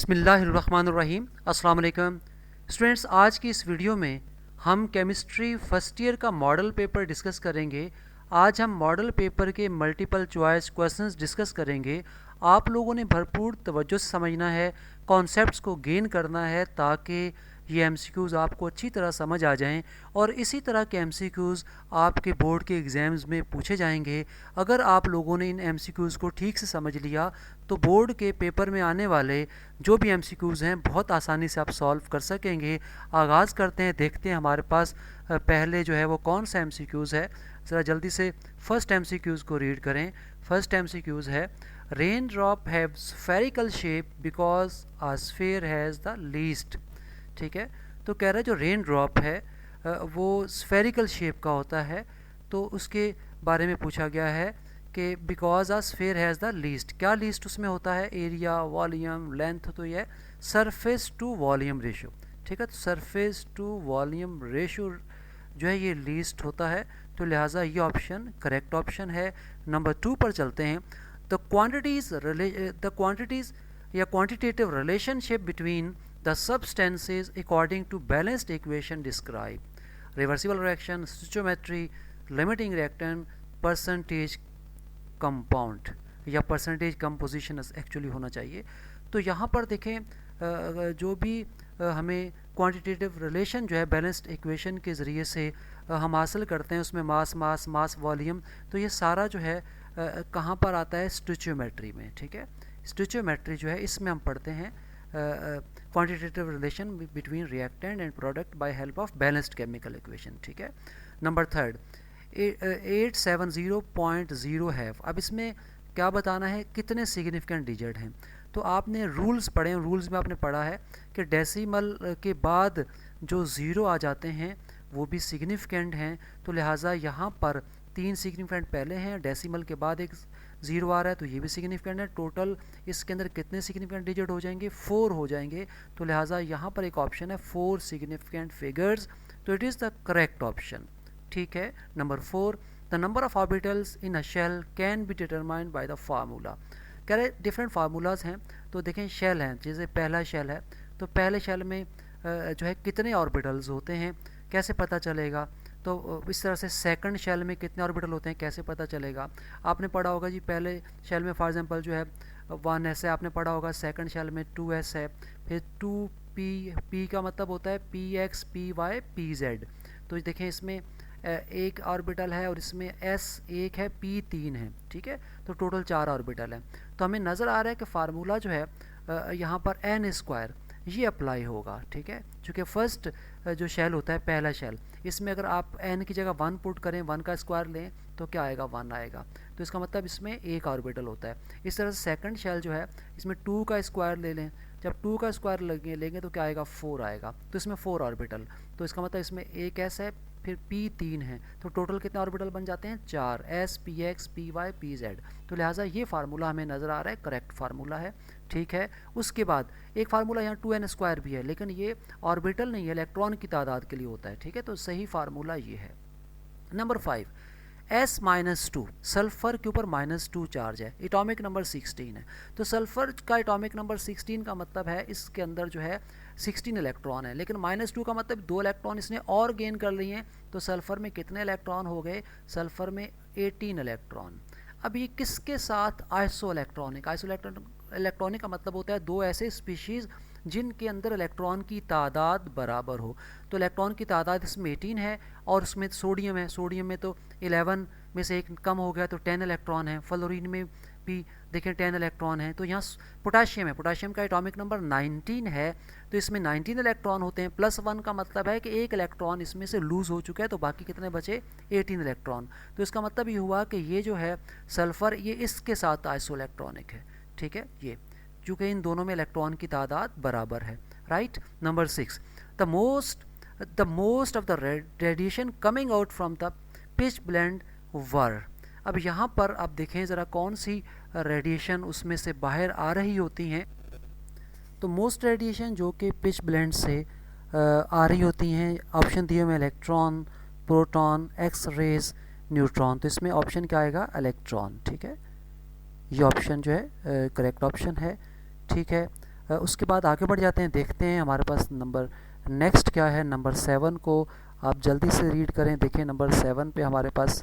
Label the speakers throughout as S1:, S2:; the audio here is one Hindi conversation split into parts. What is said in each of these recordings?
S1: बिस्मिल्लाहिर्रहमानिर्रहीम। अस्सलाम वालेकुम स्टूडेंट्स, आज की इस वीडियो में हम केमिस्ट्री फर्स्ट ईयर का मॉडल पेपर डिस्कस करेंगे। आज हम मॉडल पेपर के मल्टीपल चॉइस क्वेश्चंस डिस्कस करेंगे। आप लोगों ने भरपूर तवज्जो से समझना है, कॉन्सेप्ट्स को गेन करना है ताकि ये एमसीक्यूज़ आपको अच्छी तरह समझ आ जाएं और इसी तरह के एमसीक्यूज़ आपके बोर्ड के एग्ज़ाम्स में पूछे जाएंगे। अगर आप लोगों ने इन एमसीक्यूज़ को ठीक से समझ लिया तो बोर्ड के पेपर में आने वाले जो भी एमसीक्यूज़ हैं बहुत आसानी से आप सॉल्व कर सकेंगे। आगाज़ करते हैं, देखते हैं हमारे पास पहले जो है वो कौन सा एमसीक्यूज़ है। ज़रा जल्दी से फर्स्ट एमसीक्यूज़ को रीड करें। फर्स्ट एमसीक्यूज़ है, rain drop have spherical shape because a sphere has the least. ठीक है, तो कह रहा है जो रेन ड्रॉप है वो स्फेरिकल शेप का होता है, तो उसके बारे में पूछा गया है कि because a sphere has the least. क्या लीस्ट उसमें होता है? एरिया, वॉल्यूम, लेंथ, तो ये सरफेस टू वॉल्यूम रेशो। ठीक है, तो सरफेस टू वॉल्यूम रेशो जो है ये लीस्ट होता है, तो लिहाजा ये ऑप्शन करेक्ट ऑप्शन है। नंबर 2 पर चलते हैं। द क्वांटिटीज़ या quantitative relationship between the substances according to balanced equation describe reversible reaction, stoichiometry, limiting reactant, percentage compound या percentage composition एक्चुअली होना चाहिए। तो यहाँ पर देखें जो भी हमें क्वांटिटेटिव रिलेशन जो है बैलेंस्ड इक्वेशन के ज़रिए से हम हासिल करते हैं, उसमें मास वॉल्यूम, तो ये सारा जो है कहाँ पर आता है? स्टोइचियोमेट्री में। ठीक है, स्टोइचियोमेट्री जो है इसमें हम पढ़ते हैं quantitative relation between reactant and product by help of balanced chemical equation. ठीक है, नंबर 3 870.0 हैव। अब इसमें क्या बताना है? कितने सिग्निफिकेंट डिजिट हैं। तो आपने रूल्स पढ़े हैं, रूल्स में आपने पढ़ा है कि डेसिमल के बाद जो ज़ीरो आ जाते हैं वो भी सिग्निफिकेंट हैं, तो लिहाजा यहाँ पर 3 सिग्निफिकेंट पहले हैं, डेसिमल के बाद एक ज़ीरो आ रहा है तो ये भी सिग्निफिकेंट है। टोटल इसके अंदर कितने सिग्निफिकेंट डिजिट हो जाएंगे? 4 हो जाएंगे, तो लिहाजा यहाँ पर एक ऑप्शन है 4 सिग्निफिकेंट फिगर्स, तो it is the correct option. ठीक है, number 4, the number of orbitals in a shell can be determined by the formula. कह रहे डिफरेंट फार्मूलाज हैं, तो देखें शेल हैं, जैसे पहला शेल है तो पहले शेल में जो है कितने ऑर्बिटल्स होते हैं, कैसे पता चलेगा? तो इस तरह से सेकंड शेल में कितने ऑर्बिटल होते हैं, कैसे पता चलेगा? आपने पढ़ा होगा जी, पहले शेल में फॉर एग्जांपल जो है 1s है, आपने पढ़ा होगा। सेकंड शेल में 2s है, फिर 2p का मतलब होता है px py pz। तो देखें इसमें एक ऑर्बिटल है और इसमें s 1 है, p 3 है। ठीक है, तो टोटल 4 ऑर्बिटल है। तो हमें नज़र आ रहा है कि फार्मूला जो है यहाँ पर n² ये अप्लाई होगा। ठीक है, चूँकि फर्स्ट जो शेल होता है पहला शेल, इसमें अगर आप n की जगह 1 पुट करें, 1 का स्क्वायर लें तो क्या आएगा? 1 आएगा, तो इसका मतलब इसमें एक ऑर्बिटल होता है। इस तरह से सेकंड शेल जो है इसमें 2 का स्क्वायर ले लें, जब 2 का स्क्वायर लेंगे तो क्या आएगा? 4 आएगा, तो इसमें 4 ऑर्बिटल, तो इसका मतलब इसमें एक s है, फिर p 3 है, तो टोटल कितने ऑर्बिटल बन जाते हैं? 4, s px py pz। तो लिहाजा ये फार्मूला हमें नज़र आ रहा है करेक्ट फार्मूला है। ठीक है, उसके बाद एक फार्मूला यहाँ 2n² भी है, लेकिन ये ऑर्बिटल नहीं है, इलेक्ट्रॉन की तादाद के लिए होता है। ठीक है, तो सही फार्मूला ये है। नंबर 5, S-2 सल्फ़र के ऊपर -2 चार्ज है, एटॉमिक नंबर 16 है। तो सल्फ़र का एटॉमिक नंबर 16 का मतलब है इसके अंदर जो है 16 इलेक्ट्रॉन है, लेकिन -2 का मतलब 2 इलेक्ट्रॉन इसने और गेन कर लिए हैं, तो सल्फ़र में कितने इलेक्ट्रॉन हो गए? सल्फ़र में 18 इलेक्ट्रॉन। अब ये किसके साथ? आइसो इलेक्ट्रॉनिक का मतलब होता है 2 ऐसे स्पीशीज़ जिनके अंदर इलेक्ट्रॉन की तादाद बराबर हो। तो इलेक्ट्रॉन की तादाद इसमें 18 है और उसमें सोडियम है, सोडियम में तो 11 में से एक कम हो गया तो 10 इलेक्ट्रॉन है। फ्लोरीन में भी देखें 10 इलेक्ट्रॉन है। तो यहाँ पोटाशियम है, पोटाशियम का एटॉमिक नंबर 19 है, तो इसमें 19 इलेक्ट्रॉन होते हैं। +1 का मतलब है कि एक इलेक्ट्रॉन इसमें से लूज़ हो चुका है, तो बाकी कितने बचे? 18 इलेक्ट्रॉन। तो इसका मतलब ये हुआ कि ये जो है सल्फ़र ये इसके साथ आइसो इलेक्ट्रॉनिक है। ठीक है, ये चूँकि इन दोनों में इलेक्ट्रॉन की तादाद बराबर है। Right, number 6, the most of the radiation coming out from the pitchblende ore. अब यहाँ पर आप देखें ज़रा कौन सी रेडिएशन उसमें से बाहर आ रही होती हैं। तो मोस्ट रेडिएशन जो कि पिच ब्लेंड से आ रही होती हैं, ऑप्शन दिए हुए electron, proton, X rays, neutron. तो इसमें ऑप्शन क्या आएगा? इलेक्ट्रॉन। ठीक है, ये ऑप्शन जो है करेक्ट ऑप्शन है। ठीक है, उसके बाद आगे बढ़ जाते हैं, देखते हैं हमारे पास नंबर नेक्स्ट क्या है। नंबर 7 को आप जल्दी से रीड करें। देखिए नंबर 7 पे हमारे पास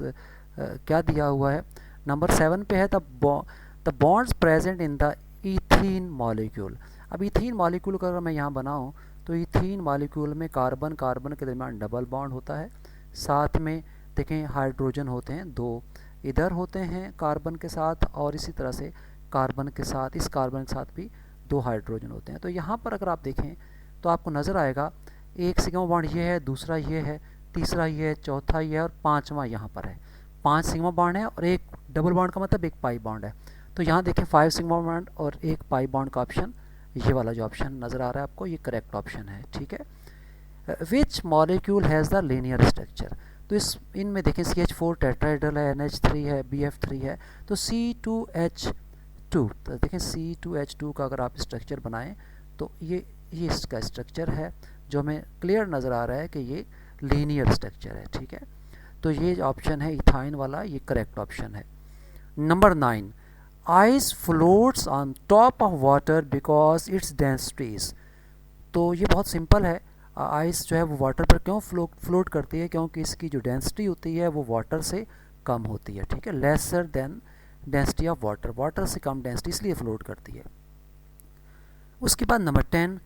S1: क्या दिया हुआ है। नंबर 7 पे है the bonds present in the ethene molecule. अब इथीन मॉलिक्यूल का अगर मैं यहाँ बनाऊँ तो इथीन मॉलिक्यूल में कार्बन कार्बन के दरमियान डबल बॉन्ड होता है, साथ में देखें हाइड्रोजन होते हैं 2 इधर होते हैं कार्बन के साथ, और इसी तरह से कार्बन के साथ, इस कार्बन के साथ भी 2 हाइड्रोजन होते हैं। तो यहाँ पर अगर आप देखें तो आपको नज़र आएगा एक सिग्मा बॉन्ड ये है, दूसरा ये है, तीसरा ये है, चौथा ये है और पाँचवा यहाँ पर है। 5 सिग्मा बॉन्ड है और एक डबल बॉन्ड का मतलब एक पाई बॉन्ड है। तो यहाँ देखें 5 सिग्मा बॉन्ड और एक पाई बॉन्ड का ऑप्शन, ये वाला जो ऑप्शन नज़र आ रहा है आपको, ये करेक्ट ऑप्शन है। ठीक है। Which molecule has the linear structure. तो इनमें देखें CH4 टेट्राहेड्रल है, NH3 है, BF3 है, तो C2H2, तो देखें C2H2 का अगर आप स्ट्रक्चर बनाएं तो ये इसका स्ट्रक्चर है जो हमें क्लियर नज़र आ रहा है कि ये लीनियर स्ट्रक्चर है। ठीक है, तो ये ऑप्शन है इथाइन वाला, ये करेक्ट ऑप्शन है। Number 9, ice floats on top of water because it's densities. तो ये बहुत सिंपल है। आइस जो है वो वाटर पर क्यों फ्लोट करती है, क्योंकि इसकी जो डेंसिटी होती है वो वाटर से कम होती है। ठीक है, lesser than density of water, water से कम डेंसिटी, इसलिए फ्लोट करती है। उसके बाद number 10,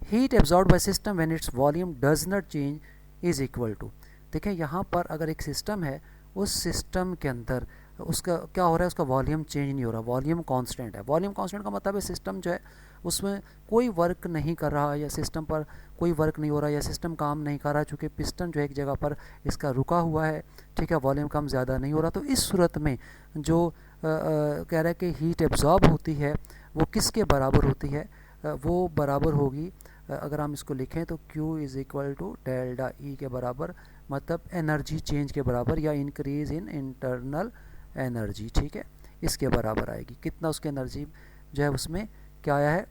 S1: heat absorb by system when it's volume does not change is equal to. देखें यहाँ पर अगर एक सिस्टम है, उस सिस्टम के अंदर उसका क्या हो रहा है, उसका वॉल्यूम चेंज नहीं हो रहा, वॉल्यूम कांस्टेंट है। वॉल्यूम कांस्टेंट का मतलब है सिस्टम जो है उसमें कोई वर्क नहीं कर रहा, या सिस्टम पर कोई वर्क नहीं हो रहा, या सिस्टम काम नहीं कर रहा, चूँकि पिस्टन जो है एक जगह पर इसका रुका हुआ है। ठीक है, वॉल्यूम कम ज़्यादा नहीं हो रहा। तो इस सूरत में जो कह रहा है कि हीट एब्जॉर्ब होती है वो किसके बराबर होती है, वो बराबर होगी, अगर हम इसको लिखें तो Q is equal to delta E के बराबर, मतलब एनर्जी चेंज के बराबर, या इंक्रीज़ इन इंटरनल एनर्जी। ठीक है, इसके बराबर आएगी। कितना उसकी एनर्जी जो है उसमें क्या आया है,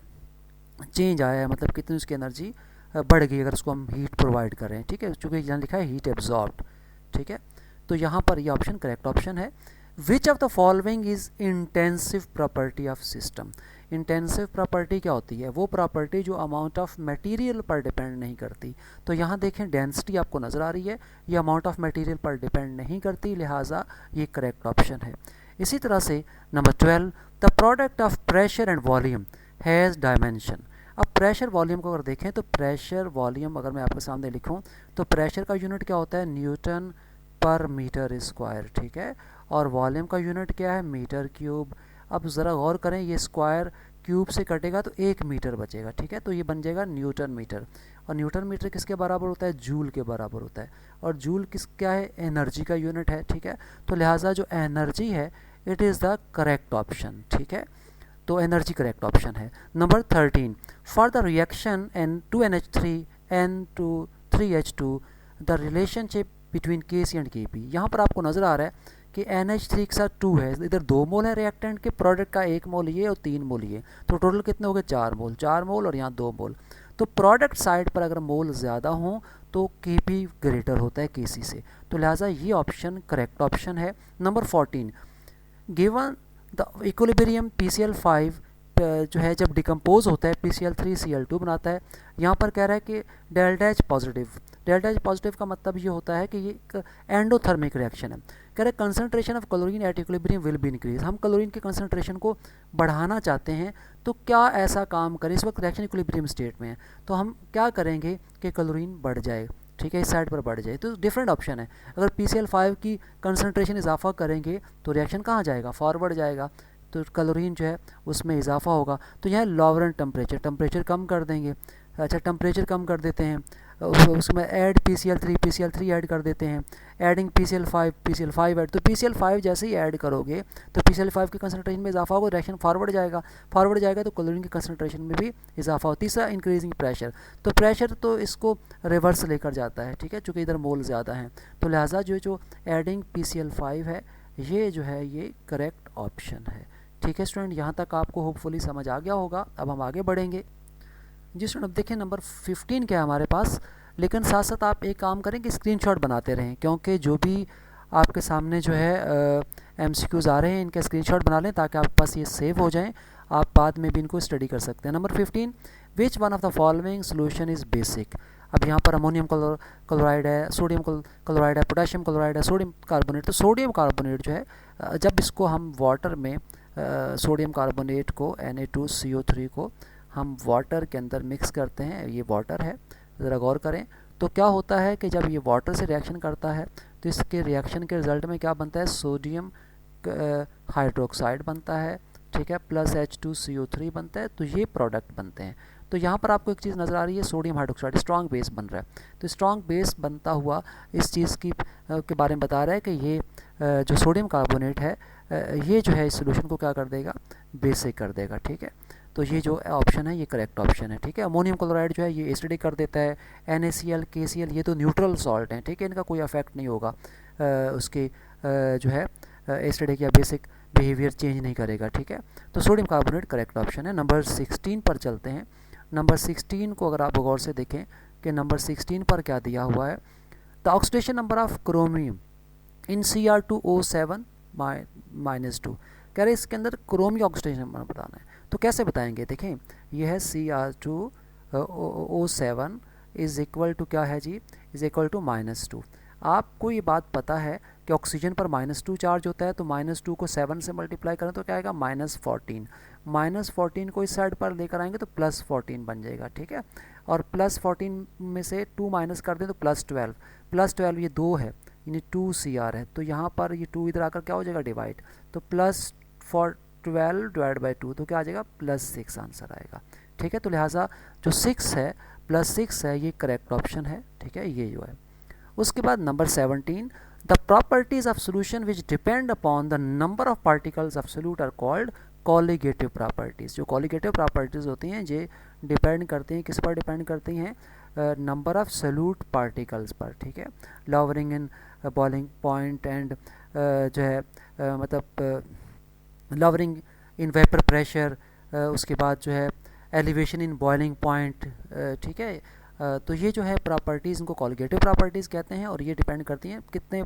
S1: चेंज आया है, मतलब कितनी उसकी एनर्जी बढ़ गई अगर उसको हम हीट प्रोवाइड कर रहे हैं। ठीक है, चूँकि यहाँ लिखा है हीट एब्जॉर्ब्ड। ठीक है, तो यहाँ पर ये ऑप्शन करेक्ट ऑप्शन है। Which of the following is intensive property of system. Intensive property क्या होती है, वो प्रॉपर्टी जो अमाउंट ऑफ मटेरियल पर डिपेंड नहीं करती। तो यहाँ देखें डेंसिटी आपको नज़र आ रही है, ये अमाउंट ऑफ मटेरियल पर डिपेंड नहीं करती, लिहाजा ये करेक्ट ऑप्शन है। इसी तरह से number 12, the product of pressure and volume has dimension. अब प्रेशर वॉल्यूम को अगर देखें तो प्रेशर वॉल्यूम अगर मैं आपके सामने लिखूं तो प्रेशर का यूनिट क्या होता है, न्यूटन पर मीटर स्क्वायर। ठीक है, और वॉल्यूम का यूनिट क्या है, मीटर क्यूब। अब ज़रा गौर करें, ये स्क्वायर क्यूब से कटेगा तो 1 मीटर बचेगा। ठीक है, तो ये बन जाएगा न्यूटन मीटर, और न्यूटन मीटर किसके बराबर होता है, जूल के बराबर होता है, और जूल क्या है, एनर्जी का यूनिट है। ठीक है, तो लिहाजा जो एनर्जी है it is the correct option. ठीक है, तो एनर्जी करेक्ट ऑप्शन है। Number 13, for the reaction N2NH3 N2 3H2 the relationship between Kc and Kp। यहाँ पर आपको नज़र आ रहा है कि NH3 के साथ 2 है, इधर 2 मोल है रिएक्टेंट के, प्रोडक्ट का 1 मोल ये और 3 मोल ये, तो टोटल कितने हो गए, 4 मोल, 4 मोल और यहाँ 2 मोल। तो प्रोडक्ट साइड पर अगर मोल ज़्यादा हों तो Kp ग्रेटर होता है Kc से, तो लिहाजा ये ऑप्शन करेक्ट ऑप्शन है। Number 14, given the equilibrium PCl5 जो है जब डिकम्पोज होता है PCl3Cl2 बनाता है। यहाँ पर कह रहा है कि delta H positive, delta H positive का मतलब ये होता है कि ये एक एंडोथर्मिक रिएक्शन है। कह रहे हैं concentration of chlorine at equilibrium will be increase. हम क्लोरीन के कंसनट्रेशन को बढ़ाना चाहते हैं, तो क्या ऐसा काम करें, इस वक्त रिएक्शन इक्विलिब्रियम स्टेट में है, तो हम क्या करेंगे कि क्लोरीन बढ़ जाए। ठीक है, इस साइड पर बढ़ जाए, तो डिफरेंट ऑप्शन है। अगर PCl5 की कंसनट्रेशन इजाफा करेंगे तो रिएक्शन कहाँ जाएगा, फॉरवर्ड जाएगा, तो क्लोरीन जो है उसमें इजाफा होगा। तो यहाँ लोअर टेम्परेचर, टेम्परेचर कम कर देंगे। अच्छा, टेम्परेचर कम कर देते हैं, उसमें ऐड PCl3 ऐड कर देते हैं, एडिंग PCl5 ऐड। तो PCl5 जैसे ही ऐड करोगे तो PCl5 की कंसनट्रेशन में इजाफा होगा, रिएक्शन फॉरवर्ड जाएगा, तो क्लोरीन की कंसनट्रेशन में भी इजाफा हो। तीसरा इंक्रीजिंग प्रेशर, तो प्रेशर तो इसको रिवर्स लेकर जाता है। ठीक है, चूँकि इधर मोल ज़्यादा हैं, तो लिहाजा जो एडिंग PCl5 है ये जो है ये करेक्ट ऑप्शन है। ठीक है स्टूडेंट, यहाँ तक आपको होपफुली समझ आ गया होगा। अब हम आगे बढ़ेंगे। जी स्टूडेंट, अब देखें नंबर 15 क्या है हमारे पास, लेकिन साथ साथ आप एक काम करें कि स्क्रीनशॉट बनाते रहें, क्योंकि जो भी आपके सामने जो है MCQs आ रहे हैं इनके स्क्रीनशॉट बना लें ताकि आपके पास ये सेव हो जाएं। आप बाद में भी इनको स्टडी कर सकते हैं। Number 15, which one of the following solution is basic. अब यहाँ पर अमोनियम क्लोराइड है, सोडियम क्लोराइड है, पोटेशियम क्लोराइड है, सोडियम कार्बोनेट। तो सोडियम कार्बोनेट जो है जब इसको हम वाटर में सोडियम कार्बोनेट को Na2CO3 को हम वाटर के अंदर मिक्स करते हैं, ये वाटर है, ज़रा गौर करें, तो क्या होता है कि जब ये वाटर से रिएक्शन करता है तो इसके रिएक्शन के रिज़ल्ट में क्या बनता है, सोडियम हाइड्रोक्साइड बनता है, ठीक है, प्लस H2CO3 बनता है, तो ये प्रोडक्ट बनते हैं। तो यहाँ पर आपको एक चीज़ नज़र आ रही है, सोडियम हाइड्रोक्साइड स्ट्रॉन्ग बेस बन रहा है। तो स्ट्रॉन्ग बेस बनता हुआ इस चीज़ की के बारे में बता रहा है कि ये जो सोडियम कार्बोनेट है ये जो है इस सोल्यूशन को क्या कर देगा, बेसिक कर देगा, ठीक है। तो ये जो ऑप्शन है ये करेक्ट ऑप्शन है, ठीक है। अमोनियम क्लोराइड जो है ये एसिडिक कर देता है, NaCl KCl ये तो न्यूट्रल सॉल्ट हैं, ठीक है, इनका कोई अफेक्ट नहीं होगा उसके जो है एसिडिक या बेसिक बिहेवियर चेंज नहीं करेगा, ठीक है। तो सोडियम कार्बोनेट करेक्ट ऑप्शन है। नंबर 16 पर चलते हैं। नंबर 16 को अगर आप गौर से देखें कि नंबर 16 पर क्या दिया हुआ है, the oxidation number of chromium in Cr2O7 -2। कह रहे इसके अंदर क्रोमियम ऑक्सीडेशन नंबर बताना है, तो कैसे बताएंगे, देखें ये है Cr2O7 इज़ इक्वल टू क्या है जी, इज़ इक्वल टू -2। आपको ये बात पता है कि ऑक्सीजन पर -2 चार्ज होता है, तो -2 को 7 से मल्टीप्लाई करें तो क्या आएगा, -14। -14 को इस साइड पर लेकर आएंगे तो +14 बन जाएगा, ठीक है। और +14 में से 2 माइनस कर दें तो +12, +12 ये 2 है, यानी 2Cr है, तो यहाँ पर ये 2 इधर आकर क्या हो जाएगा, डिवाइड, तो +12 डिवाइड बाई 2 तो क्या आ जाएगा, +6 आंसर आएगा, ठीक है। तो लिहाजा जो 6 है +6 है ये करेक्ट ऑप्शन है, ठीक है, ये जो है। उसके बाद number 17, the properties of solution which depend upon the number of particles of solute are called colligative properties. जो कॉलिगेटिव प्रॉपर्टीज़ होती हैं ये डिपेंड करती हैं, किस पर डिपेंड करती हैं, नंबर ऑफ सोल्यूट पार्टिकल्स पर, ठीक है। Lowering in boiling point and जो है मतलब लॉवरिंग इन वेपर प्रेशर, उसके बाद जो है एलिवेशन इन बॉइलिंग पॉइंट, ठीक है। तो ये जो है प्रॉपर्टीज़ इनको कॉलिगेटिव प्रॉपर्टीज़ कहते हैं, और ये डिपेंड करती हैं कितने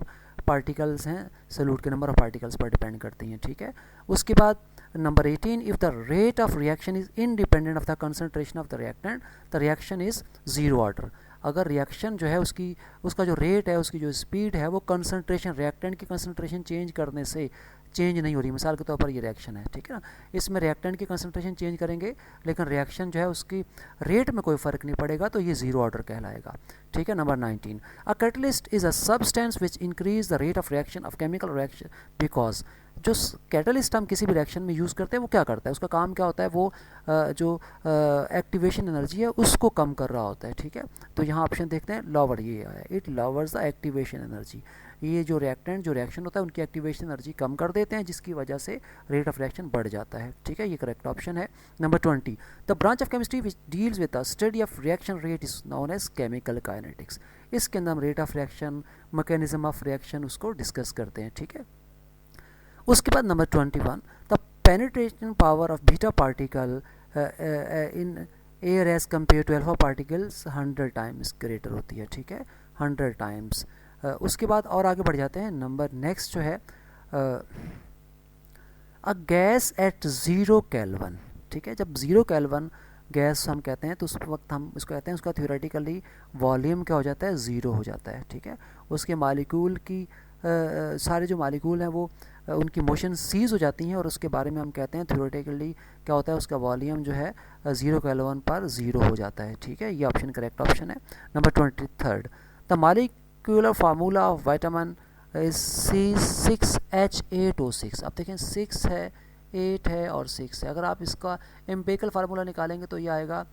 S1: पार्टिकल्स हैं, सोल्यूट के नंबर ऑफ पार्टिकल्स पर डिपेंड करती हैं, ठीक है। उसके बाद number 18, if the rate of reaction is independent of the concentration of the reactant the reaction is zero order. अगर रिएक्शन जो है उसका जो रेट है, उसकी जो स्पीड है, वो कंसनट्रेशन, रिएक्टेंट की कंसनट्रेशन चेंज करने से चेंज नहीं हो रही, मिसाल के तौर पर ये रिएक्शन है, ठीक है ना, इसमें रिएक्टेंट की कंसनट्रेशन चेंज करेंगे लेकिन रिएक्शन जो है उसकी रेट में कोई फ़र्क नहीं पड़ेगा, तो ये ज़ीरो ऑर्डर कहलाएगा, ठीक है। Number 19, a catalyst is a substance which increase the rate of reaction of chemical reaction because. जो कैटलिस्ट हम किसी भी रिएक्शन में यूज़ करते हैं वो क्या करता है, उसका काम क्या होता है, वो जो एक्टिवेशन एनर्जी है उसको कम कर रहा होता है, ठीक है। तो यहाँ ऑप्शन देखते हैं, लॉवर ये आया, इट लॉवर्स द एक्टिवेशन एनर्जी। ये जो रिएक्टेंट जो रिएक्शन होता है उनकी एक्टिवेशन एनर्जी कम कर देते हैं, जिसकी वजह से रेट ऑफ रिएक्शन बढ़ जाता है, ठीक है, ये करेक्ट ऑप्शन है। Number 20, the branch of chemistry which deals with the study of reaction rate is known as chemical kinetics. इसके अंदर हम rate of reaction, mechanism of reaction उसको डिस्कस करते हैं, ठीक है। उसके बाद number 21, the penetration power of beta particle in air as compared to alpha particles 100 times greater होती है, ठीक है, 100 टाइम्स। उसके बाद और आगे बढ़ जाते हैं, नंबर नेक्स्ट जो है अ गैस एट 0 केल्विन, ठीक है। जब 0 केल्विन गैस हम कहते हैं तो उस वक्त हम इसको कहते हैं, उसका थ्योरेटिकली वॉल्यूम क्या हो जाता है, 0 हो जाता है, ठीक है। उसके मालिक्यूल की सारे जो मालिक्यूल हैं वो उनकी मोशन सीज हो जाती हैं, और उसके बारे में हम कहते हैं थ्योरेटिकली क्या होता है, उसका वॉल्यूम जो है 0 केल्विन पर 0 हो जाता है, ठीक है, ये ऑप्शन करेक्ट ऑप्शन है। Number 23, the molecular formula of vitamin is C6H8O6। अब देखें 6 है, 8 है और 6 है। अगर आप इसका एम्पिरिकल फार्मूला निकालेंगे तो ये आएगा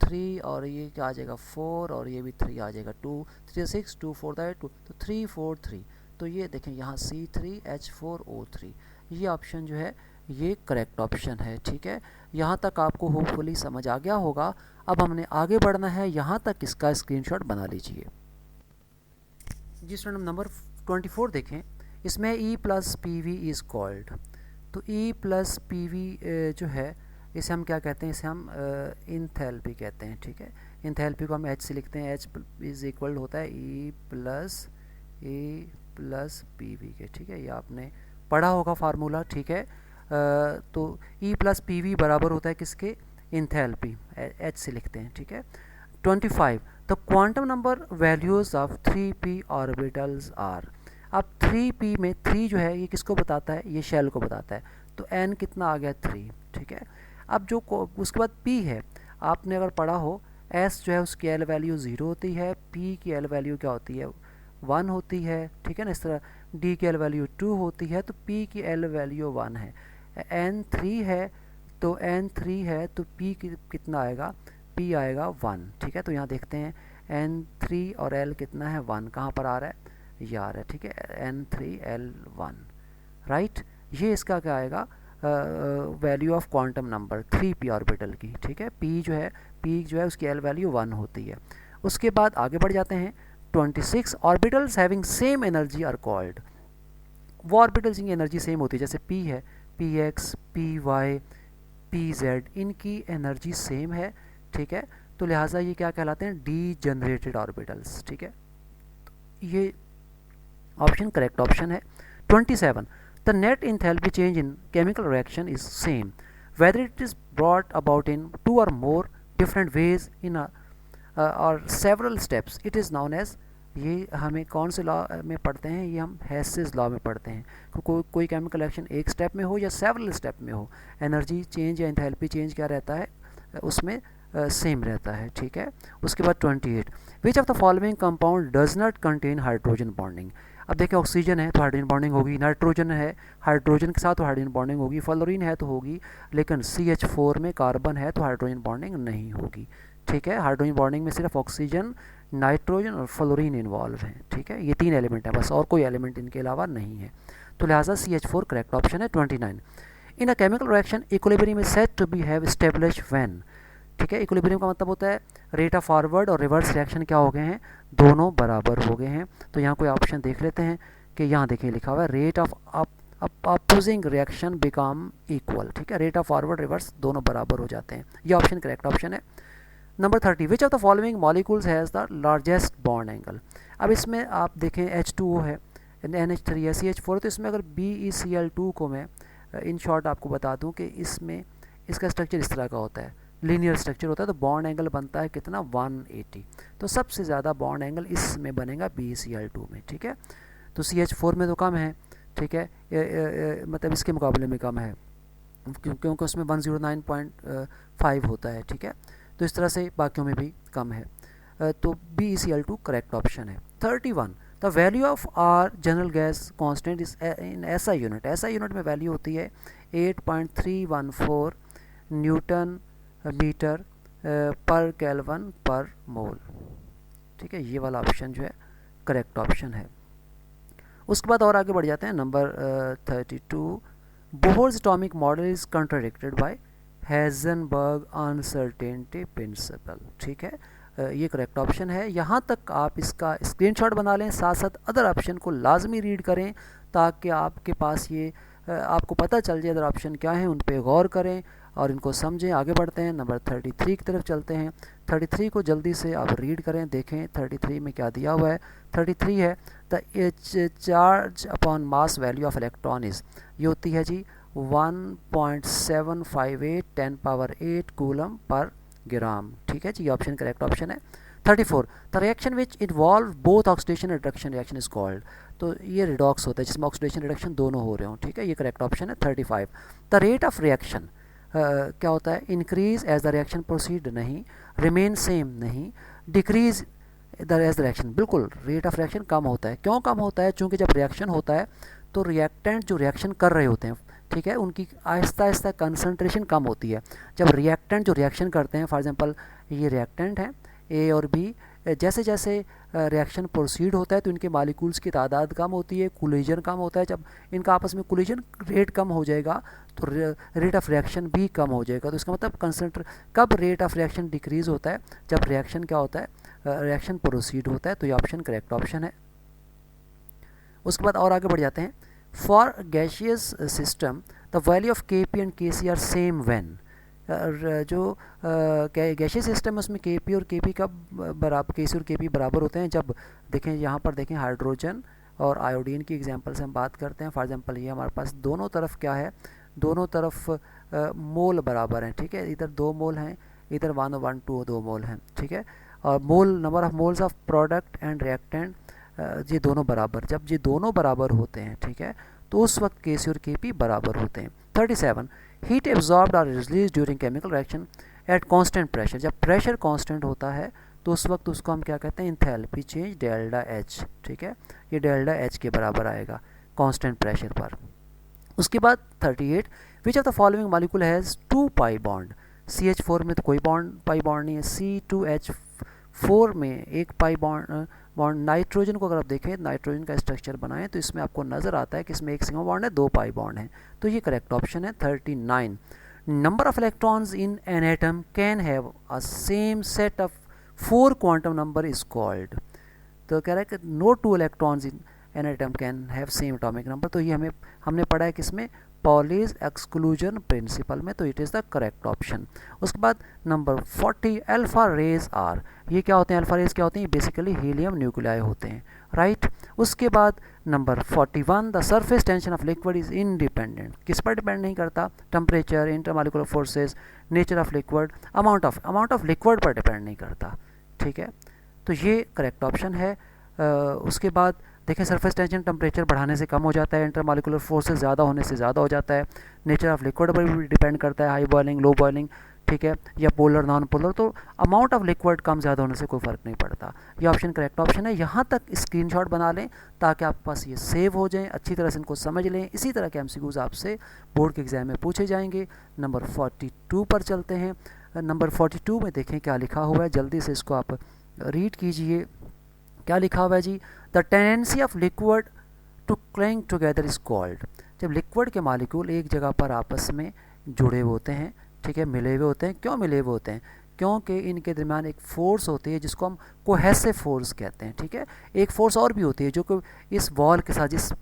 S1: 3 और ये क्या आ जाएगा 4 और ये भी 3 आ जाएगा, 2 3 6 2 4 2 तो 3 4 3। तो ये देखें यहाँ C3H4O3 ये ऑप्शन जो है ये करेक्ट ऑप्शन है, ठीक है। यहाँ तक आपको होपफुली समझ आ गया होगा। अब हमने आगे बढ़ना है, यहाँ तक इसका स्क्रीनशॉट बना लीजिए। जी स्टूडेंट नंबर 24 देखें, इसमें E plus PV is called. तो E प्लस PV जो है इसे हम क्या कहते हैं, इसे हम इंथैल्पी कहते हैं, ठीक है। इंथैल्पी को हम H से लिखते हैं, H इज़ इक्वल होता है E प्लस PV के, ठीक है, ये आपने पढ़ा होगा फार्मूला, ठीक है। तो E प्लस पी वी बराबर होता है किसके, इंथैल्पी, H से लिखते हैं, ठीक है। 25 the quantum number values of 3p orbitals are. अब 3p में 3 जो है ये किसको बताता है, ये शेल को बताता है, तो n कितना आ गया 3, ठीक है। अब जो उसके बाद p है, आपने अगर पढ़ा हो s जो है उसकी l वैल्यू 0 होती है, p की l वैल्यू क्या होती है 1 होती है, ठीक है ना। इस तरह d की l वैल्यू 2 होती है, तो p की l वैल्यू 1 है। n 3 है तो n 3 है तो p कितना आएगा, p आएगा 1, ठीक है। तो यहाँ देखते हैं n 3 और l कितना है 1, कहाँ पर आ रहा है, ये आ रहा है, ठीक है, n 3 l 1, राइट। ये इसका क्या आएगा, value of quantum number 3p orbital की, ठीक है। p जो है उसकी l वैल्यू 1 होती है। उसके बाद आगे बढ़ जाते हैं 26 orbitals having same energy are called. वो ऑर्बिटल्स की एनर्जी सेम होती है, जैसे p है, px, py, pz, इनकी एनर्जी सेम है, ठीक है। तो लिहाजा ये क्या कहलाते हैं, डी जनरेटेड ऑर्बिटल्स, ठीक है। ये ऑप्शन करेक्ट ऑप्शन है। 27 the net enthalpy change in chemical reaction is same whether it is brought about in 2 or more different ways in or several steps, it is known as. ये हमें कौन से लॉ में पढ़ते हैं, ये हम हेसेस लॉ में पढ़ते हैं। कोई केमिकल रिएक्शन एक स्टेप में हो या सेवरल स्टेप में हो, एनर्जी चेंज या इंथैल्पी चेंज क्या रहता है, उसमें सेम रहता है, ठीक है। उसके बाद 28 which of the following compound does not contain hydrogen bonding. अब देखिए ऑक्सीजन है तो हाइड्रोजन बॉन्डिंग होगी, नाइट्रोजन है हाइड्रोजन के साथ तो हाइड्रोजन बॉन्डिंग होगी, फ्लोरीन है तो होगी, लेकिन CH4 में कार्बन है तो हाइड्रोजन बॉन्डिंग नहीं होगी, ठीक है। हाइड्रोजन बॉन्डिंग में सिर्फ ऑक्सीजन, नाइट्रोजन और फ्लोरीन इन्वॉल्व हैं, ठीक है। ये 3 एलिमेंट हैं बस, और कोई एलिमेंट इनके अलावा नहीं है, तो लिहाजा CH4 करेक्ट ऑप्शन है। 29 in a chemical reaction equilibrium is said to be have established when, ठीक है। इक्विलिब्रियम का मतलब होता है रेट ऑफ फॉरवर्ड और रिवर्स रिएक्शन क्या हो गए हैं, दोनों बराबर हो गए हैं। तो यहाँ कोई ऑप्शन देख लेते हैं कि यहाँ देखिए लिखा हुआ है rate of opposing reaction become equal, ठीक है। रेट ऑफ फॉरवर्ड रिवर्स दोनों बराबर हो जाते हैं, ये ऑप्शन करेक्ट ऑप्शन है। Number 30 which of the following molecules has the largest bond angle. अब इसमें आप देखें H2O है, NH3 है, CH4, तो इसमें अगर BeCl2 को मैं इन शॉर्ट आपको बता दूं कि इसमें इसका स्ट्रक्चर इस तरह का होता है, लीनियर स्ट्रक्चर होता है, तो बॉन्ड एंगल बनता है कितना 180, तो सबसे ज़्यादा बॉन्ड एंगल इसमें बनेगा BeCl2 में, ठीक है। तो CH4 में तो कम है, ठीक है, मतलब इसके मुकाबले में कम है क्योंकि उसमें 109.5 होता है, ठीक है। तो इस तरह से बाकियों में भी कम है, तो BeCl2 करेक्ट ऑप्शन है। 31 the value of R general gas constant is in SI unit. SI unit में वैल्यू होती है 8.314 न्यूटन मीटर पर केल्विन पर मोल, ठीक है। ये वाला ऑप्शन जो है करेक्ट ऑप्शन है। उसके बाद और आगे बढ़ जाते हैं number 32 Bohr's atomic model is contradicted by Heisenberg uncertainty principle, ठीक है। ये करेक्ट ऑप्शन है। यहाँ तक आप इसका स्क्रीनशॉट बना लें, साथ साथ अदर ऑप्शन को लाजमी रीड करें ताकि आपके पास ये आपको पता चल जाए अदर ऑप्शन क्या हैं, उन पे गौर करें और इनको समझें। आगे बढ़ते हैं नंबर 33 की तरफ चलते हैं। 33 को जल्दी से आप रीड करें, देखें 33 में क्या दिया हुआ है। 33 है the charge upon mass value of electron is, ये होती है जी 1.758 10⁸ कूलम पर ग्राम, ठीक है जी, ऑप्शन करेक्ट ऑप्शन है। 34 the reaction which involve both oxidation and reduction reaction is called, तो ये रिडॉक्स होता है जिसमें ऑक्सीडेशन रिडक्शन दोनों हो रहे हों, ठीक है, ये करेक्ट ऑप्शन है। 35 द रेट ऑफ रिएक्शन क्या होता है, increase as the reaction proceed नहीं, रिमेन सेम नहीं, decrease the as the reaction, बिल्कुल रेट ऑफ रिएक्शन कम होता है। क्यों कम होता है, चूँकि जब रिएक्शन होता है तो रिएक्टेंट जो रिएक्शन कर रहे होते हैं, ठीक है, उनकी आहिस्ता आहिस्ता कंसंट्रेशन कम होती है। जब रिएक्टेंट जो रिएक्शन करते हैं, फॉर एग्जांपल ये रिएक्टेंट हैं ए और बी, जैसे जैसे रिएक्शन प्रोसीड होता है तो इनके मालिक्यूल्स की तादाद कम होती है, कोलिजन कम होता है। जब इनका आपस में कोलिजन रेट कम हो जाएगा तो रेट ऑफ रिएक्शन भी कम हो जाएगा। तो इसका मतलब कब रेट ऑफ रिएक्शन डिक्रीज़ होता है, जब रिएक्शन क्या होता है, रिएक्शन प्रोसीड होता है। तो ये ऑप्शन करेक्ट ऑप्शन है। उसके बाद और आगे बढ़ जाते हैं। For gaseous system the value of Kp and Kc are same when, जो गैशियस सिस्टम है उसमें Kp और Kp का बराबर, Kc और Kp बराबर होते हैं। जब देखें यहाँ पर देखें हाइड्रोजन और आयोडीन की एग्जांपल से हम बात करते हैं। फॉर एग्जांपल ये हमारे पास दोनों तरफ क्या है, दोनों तरफ मोल बराबर हैं, ठीक है, इधर 2 मोल हैं, इधर 1 1 2 2 मोल हैं, ठीक है। और mole number of moles of product and reactant ये दोनों बराबर, जब ये दोनों बराबर होते हैं, ठीक है, तो उस वक्त Kc और Kp बराबर होते हैं। 37 हीट एब्जॉर्ब्ड और release during chemical reaction at constant pressure, जब प्रेशर कांस्टेंट होता है तो उस वक्त उसको हम क्या कहते हैं, इंथैल्पी चेंज डेल्टा एच, ठीक है, ये डेल्टा एच के बराबर आएगा कांस्टेंट प्रेशर पर। उसके बाद 38 which of the following molecule has 2 pi bond, CH4 में तो कोई पाई बॉन्ड नहीं है, C2H4 में एक पाई बॉन्ड नाइट्रोजन को अगर आप देखें, नाइट्रोजन का स्ट्रक्चर बनाएं तो इसमें आपको नज़र आता है कि इसमें एक सिग्मा बॉन्ड है, 2 पाई बॉन्ड है, तो ये करेक्ट ऑप्शन है। 39 number of electrons in an atom can have a same set of 4 quantum number is called, तो कह रहा है कि no 2 electrons in an atom can have same atomic number, तो ये हमने पढ़ा है किसमें, पॉलीज एक्सक्लूजन प्रिंसिपल में, तो it is the correct option. उसके बाद नंबर 40 अल्फा रेज आर, ये क्या होते हैं, अल्फा रेज क्या होते हैं, बेसिकली हीलियम न्यूक्लियाई होते हैं, राइट। उसके बाद number 41 the surface tension of liquid is independent, किस पर डिपेंड नहीं करता, temperature, intermolecular forces, nature of liquid, amount of liquid पर डिपेंड नहीं करता, ठीक है, तो ये करेक्ट ऑप्शन है। उसके बाद देखें सरफेस टेंशन टेम्परेचर बढ़ाने से कम हो जाता है, इंटरमॉलिक्यूलर फोर्सेस ज़्यादा होने से ज़्यादा हो जाता है, नेचर ऑफ लिक्विड पर भी डिपेंड करता है, हाई बॉइलिंग, लो बॉइलिंग, ठीक है, या पोलर नॉन पोलर, तो अमाउंट ऑफ लिक्विड कम ज़्यादा होने से कोई फ़र्क नहीं पड़ता। ये ऑप्शन करेक्ट ऑप्शन है। यहाँ तक स्क्रीनशॉट बना लें ताकि आपके पास ये सेव हो जाएँ, अच्छी तरह से इनको समझ लें। इसी तरह के MCQs आपसे बोर्ड के एग्ज़ाम में पूछे जाएंगे। नंबर 42 पर चलते हैं। नंबर 42 में देखें क्या लिखा हुआ है, जल्दी से इसको आप रीड कीजिए। क्या लिखा हुआ है जी, the tendency of liquid to cling together is called, जब लिक्विड के मॉलिक्यूल एक जगह पर आपस में जुड़े हुए होते हैं, ठीक है, मिले हुए होते हैं, क्यों मिले हुए होते हैं, क्योंकि इनके दरमियान एक फ़ोर्स होती है जिसको हम कोहेसिव फोर्स कहते हैं, ठीक है। एक फ़ोर्स और भी होती है जो कि इस वॉल के साथ, जिस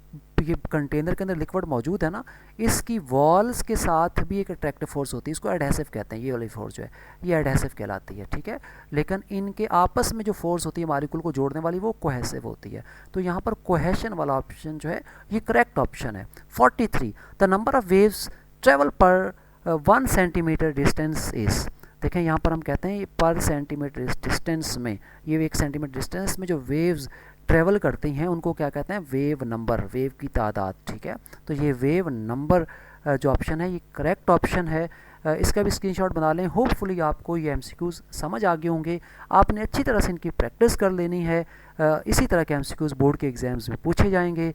S1: ये कंटेनर के अंदर लिक्विड मौजूद है ना, इसकी वॉल्स के साथ भी एक अट्रैक्टिव फोर्स होती है, इसको एडहेसिव कहते हैं, ये वाली फोर्स जो है ये एडहेसिव कहलाती है, ठीक है। लेकिन इनके आपस में जो फोर्स होती है मॉलिक्यूल को जोड़ने वाली, वो कोहेसिव होती है, तो यहाँ पर कोहेशन वाला ऑप्शन जो है ये करेक्ट ऑप्शन है। 43 the number of waves travel पर 1 सेंटीमीटर डिस्टेंस इज़, देखें यहाँ पर हम कहते हैं पर सेंटीमीटर डिस्टेंस में, ये 1 सेंटीमीटर डिस्टेंस में जो वेव्स ट्रेवल करती हैं उनको क्या कहते हैं, वेव नंबर, वेव की तादाद, ठीक है। तो ये वेव नंबर जो ऑप्शन है ये करेक्ट ऑप्शन है। इसका भी स्क्रीनशॉट बना लें। होपफुली आपको ये MCQs समझ आ गए होंगे, आपने अच्छी तरह से इनकी प्रैक्टिस कर लेनी है। इसी तरह के MCQs बोर्ड के एग्ज़ाम्स में पूछे जाएंगे,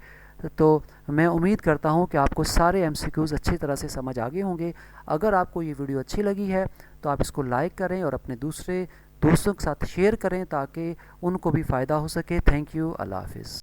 S1: तो मैं उम्मीद करता हूं कि आपको सारे MCQs अच्छी तरह से समझ आ गए होंगे। अगर आपको ये वीडियो अच्छी लगी है तो आप इसको लाइक करें और अपने दूसरे दोस्तों के साथ शेयर करें ताकि उनको भी फ़ायदा हो सके। थैंक यू, अल्लाह हाफ़िज़।